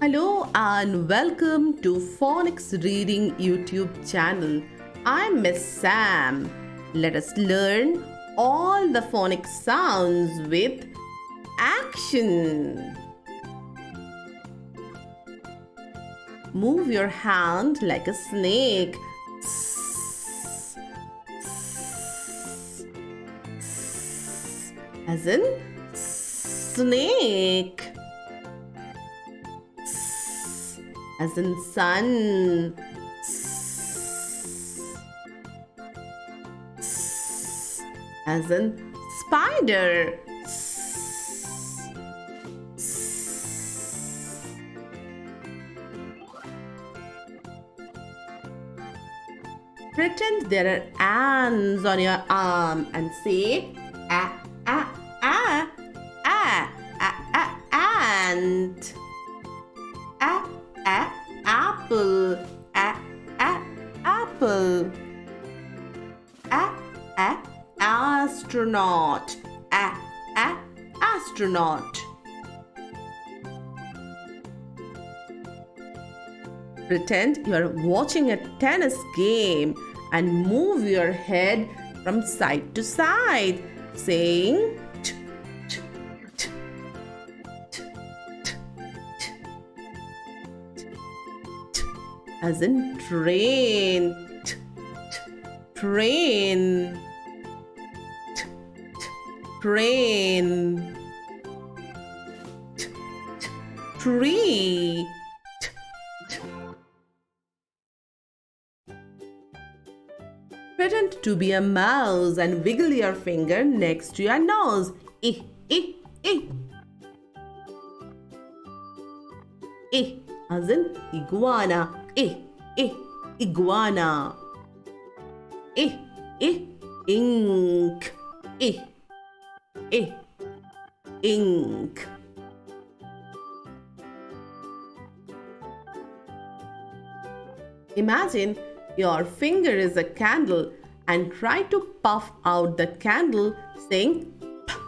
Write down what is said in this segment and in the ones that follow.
Hello and welcome to Phonics Reading YouTube channel. I'm Miss Sam. Let us learn all the phonic sounds with action. Move your hand like a snake. As in snake. As in sun. As in spider. Pretend there are ants on your arm and say ah ah ah ah ah ah ant. Ah ah apple. Ah ah apple. Ah ah astronaut. Ah ah astronaut. Pretend you are watching a tennis game and move your head from side to side, saying t, t, t, t, t, t, t, as in train. T, t, train. T, t, train. T, t, tree. Pretend to be a mouse and wiggle your finger next to your nose. Eh, eh, eh. Eh, as in iguana. Eh, eh, iguana. Eh, eh, ink. Eh, eh, ink. Imagine your finger is a candle and try to puff out the candle saying puff,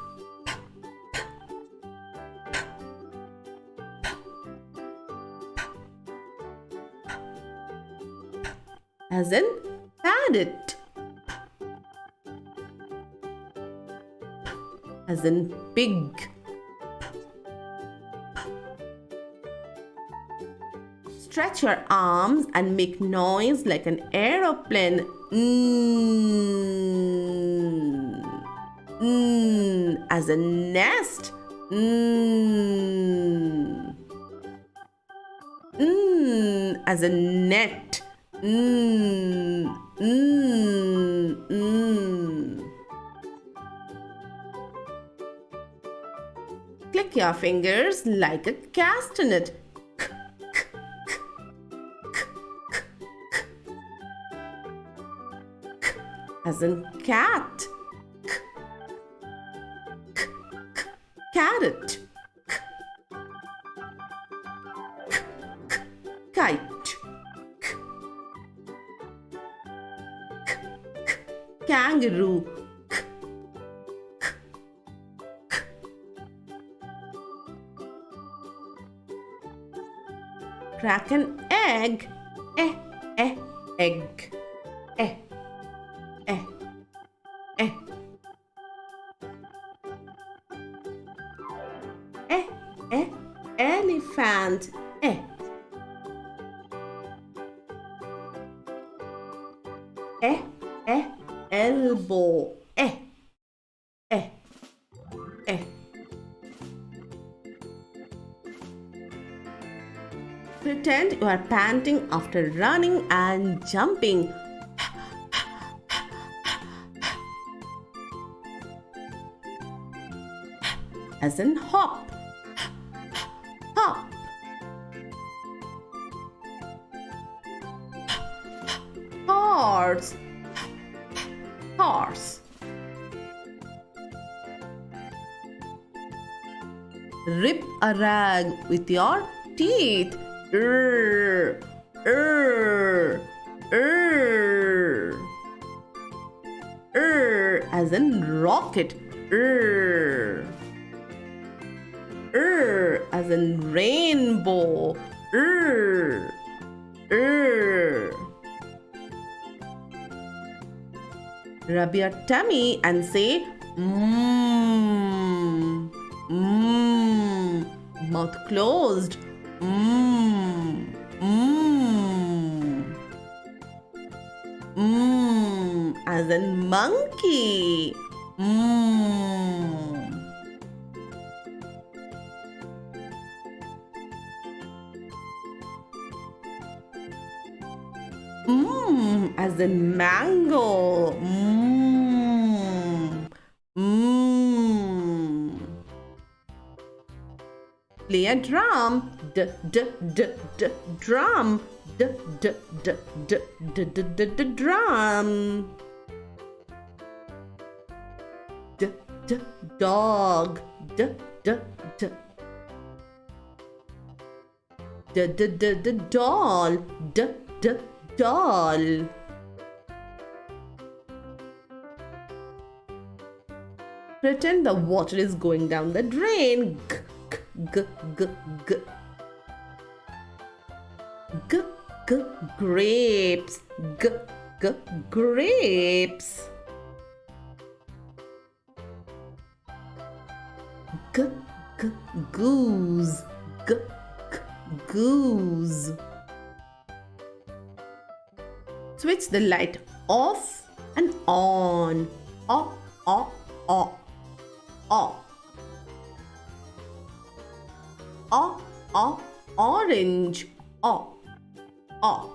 puff, puff, puff, puff, puff, puff, as in pat it. As in pig. Stretch your arms and make noise like an aeroplane. As a nest. As a net. Click your fingers like a castanet. As in cat. Carrot. Kite. Kangaroo. Crack an egg. Egg. Eh, eh. Elephant. Elbow. Pretend you are panting after running and jumping. As in hop. Hop. Horse. Horse. Rip a rag with your teeth. As in rocket. As in rainbow. R. Rub your tummy and say mmm. Mmm. Mouth closed. Mmm. Mmm. Mmm. As in monkey. Mmm. Mmm, as in mango. Mmm. Mmm. Play a drum. D d d d drum. D d d d d d d d drum. D d dog. D d d d d d d doll. D d doll. Pretend the water is going down the drain. G g g g g g grapes. G g grapes. G g goose. G g goose. Switch the light off and on. Off, off, off, off. Off, off, orange. Off, off.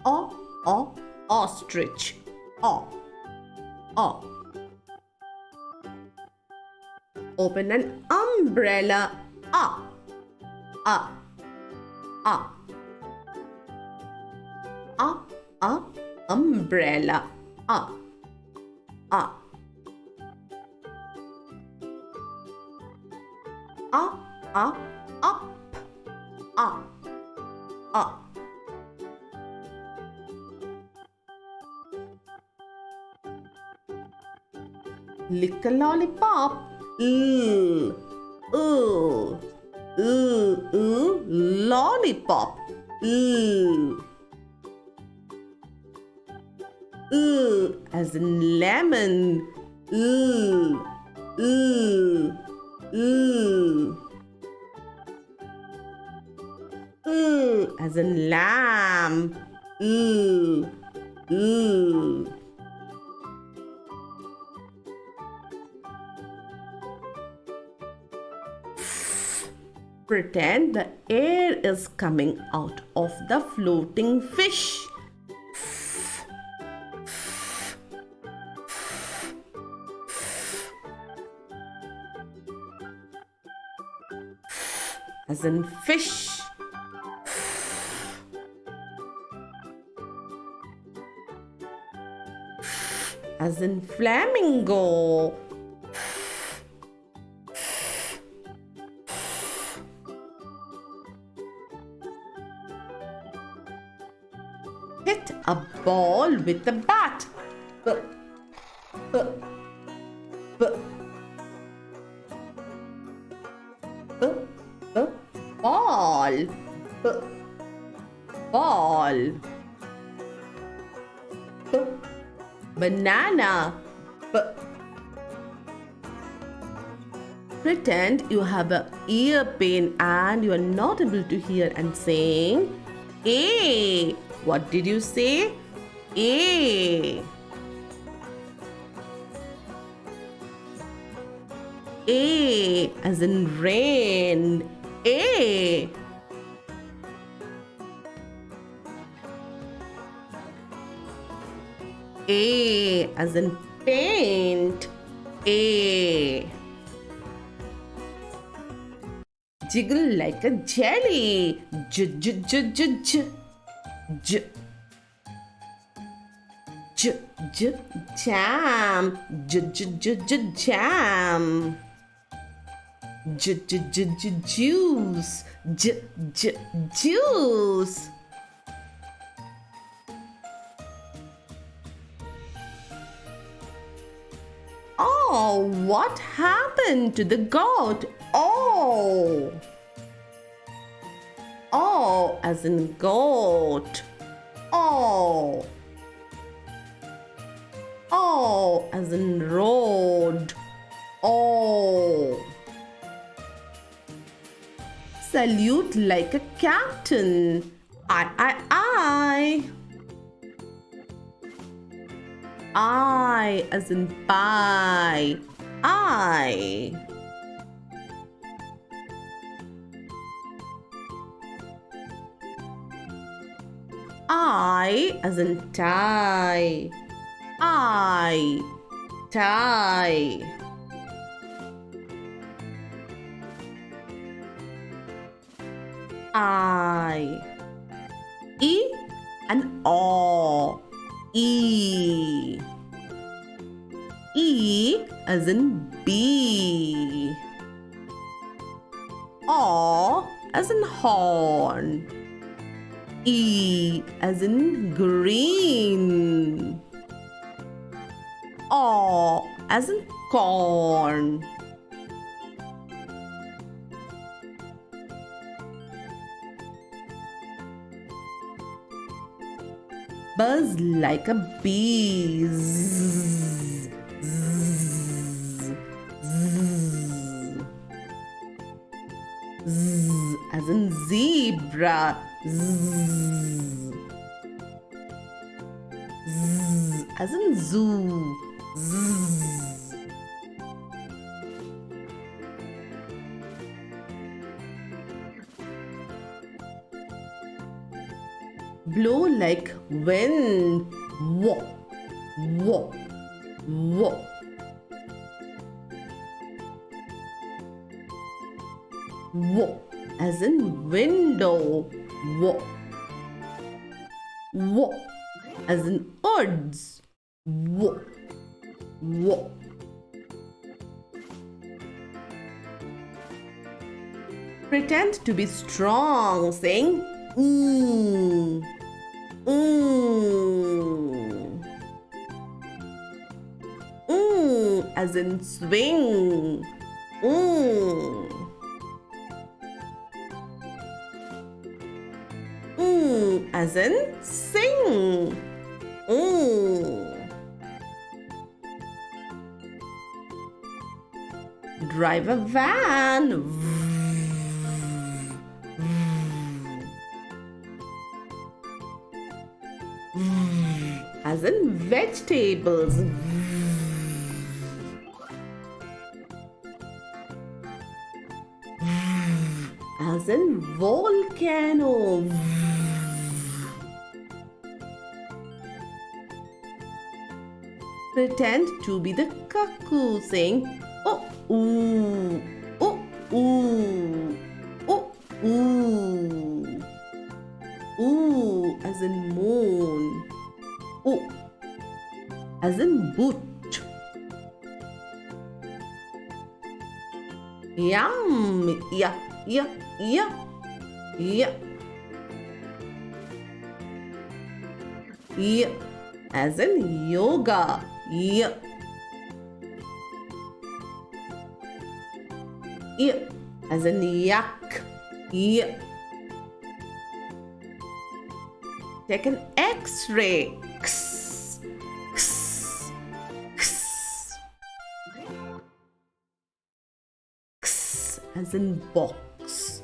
Off, off, ostrich. Off, off. Open an umbrella. Up, up. Up, up, up, umbrella, up, up, up, up, up, up, up. Lick a lollipop. Lollipop. As in lemon. As in lamb. Pretend the air is coming out of the floating fish. As in fish. As in flamingo. Hit a ball with a bat. B, b, b, b, b, ball. B, ball. B, banana. B. Pretend you have an ear pain and you are not able to hear and saying A. What did you say? A. A as in rain. A. A as in paint. A. Jiggle like a jelly. J j j j j. J j j jam. J j j j jam. J j j j juice. J j juice. Oh, what happened to the goat? Oh. Oh, as in goat. Oh. Oh, as in road. Oh. Salute like a captain. I. I as in pie. I. I as in tie. I. Tie. I. E and O. E. E as in bee. O as in horn. E as in green. O as in corn. Buzz like a bee. Zzz, zzz, zzz. Zzz, as in zebra. Zzz, zzz, as in zoo. Zzz. Blow like wind. Whoa, whoa, whoa. Whoa, as in window. Whoa, whoa, as in words. Whoa, whoa. Pretend to be strong, saying mm. As in swing. As in sing. Drive a van. As in vegetables. As in volcano. Pretend to be the cuckoo, saying oh ooh, oh ooh, oh ooh. Ooh as in moon. Oh as in boot. Yum. Yeah, yeah, yeah, yeah. Yeah as in yoga. Yeah. Yeah as in yak. Yeah. Take an X-ray. X, X, X. X as in box.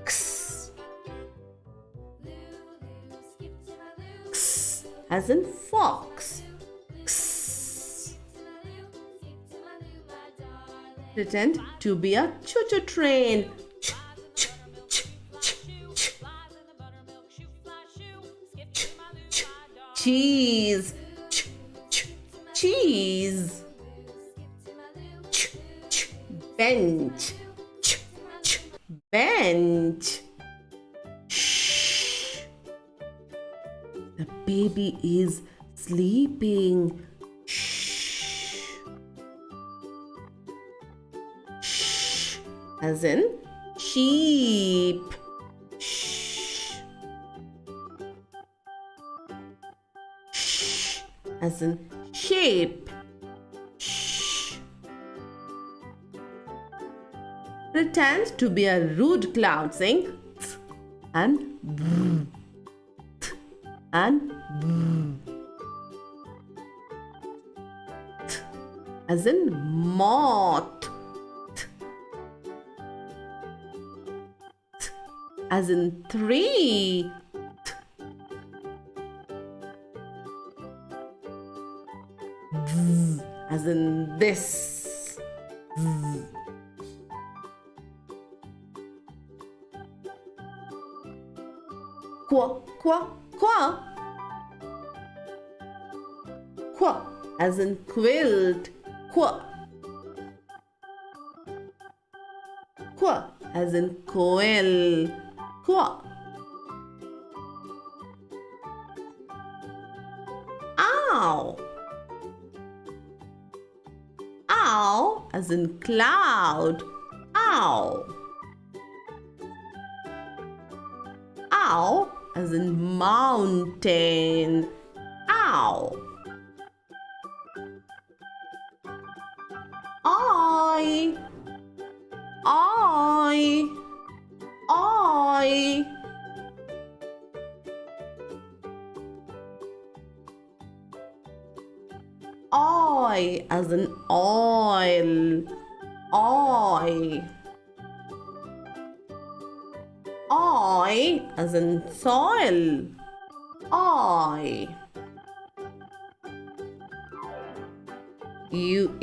X. X as in fox. X. Pretend to be a choo-choo train. Ch, ch, ch, ch, ch. Ch, ch, cheese. Ch, ch, cheese. Ch, ch, bench. Ch, ch, bench. Shh. The baby is sleeping. Shh. Shh. As in sheep. Shh. Shh. As in shape. Shh. Pretend to be a rude cloud saying th and brr, th and brr. Th as in moth. Th, th as in three. Th, as in this. Th. Qua, qua, qua. Qua, as in quilt. Qua. Qua, as in quill. Qua. Ow. Ow, as in cloud. Ow. Ow, as in mountain. Ow. I. I. I. I, as in oil. I. I, as in soil. I. You.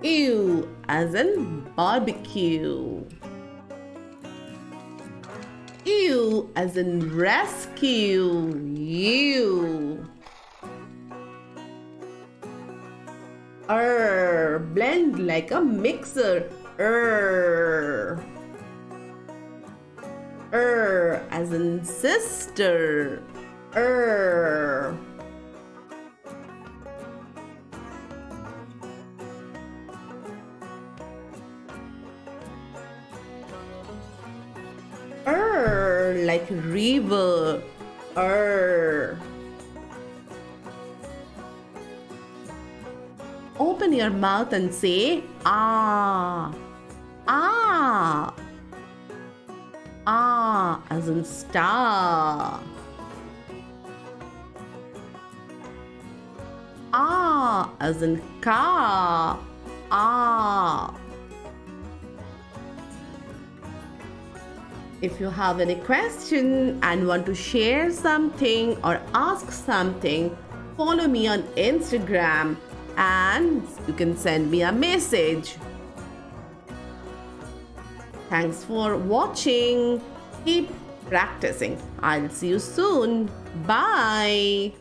Ew, as in barbecue. Ew, as in rescue. You. Blend like a mixer. As in sister. Like river. Open your mouth and say ah. Ah. Ah, as in star. Ah, as in car. Ah. If you have any question and want to share something or ask something, follow me on Instagram and you can send me a message. Thanks for watching. Keep practicing. I'll see you soon. Bye.